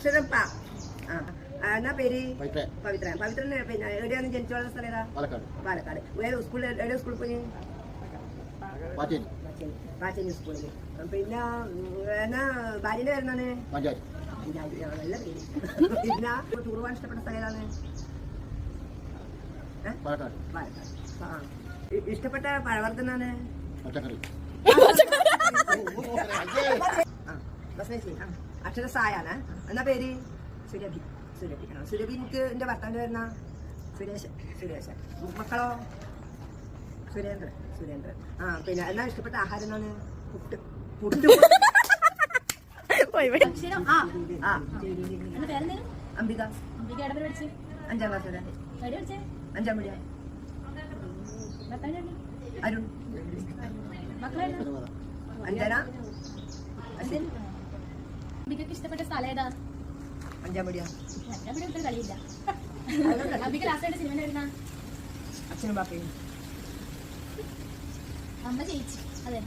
അക്ഷരം പ. എന്നാ പേര്? പവിത്രൻ. പവിത്രന് പിന്നെ എവിടെയാണ് ജനിച്ചു വളർന്ന സ്ഥലം ഏതാ? പാലക്കാട്. എവിടെ സ്കൂളിൽ പോയി? പാച്ചേരി സ്കൂളിൽ. പിന്നെ എന്നാ ഭാര്യന്റെ പേരെന്താണ്? നല്ല പേര്. പിന്നെ ടൂർ പോകാൻ ഇഷ്ടപ്പെട്ട സ്ഥലം ഏതാണ്? പാലക്കാട്. ഇഷ്ടപ്പെട്ട പഴവർഗ്ഗനാണ്? അക്ഷര സായാണ്. എന്നാ പേര്? സുരഭി. സുരഭിക്ക് എന്റെ ഭർത്താവിന്റെ പേരുന്ന? സുരേശൻ. മക്കളോ? സുരേന്ദ്രൻ. പിന്നെ എന്നാ ഇഷ്ടപ്പെട്ട ആഹാരം എന്നാണ്? പുട്ട്. അംബിക. 5ാം ക്ലാസ് വരെ. 5ാം മീഡിയം. അരുൺ. അഞ്ജന. ഇഷ്ടപ്പെട്ട സ്ഥലം ഏതാ? 5ാം മീഡിയം. കളിയില്ല. സിനിമ അച്ഛനും ബാപ്പയും. അമ്മ ചേച്ചി. അതെ.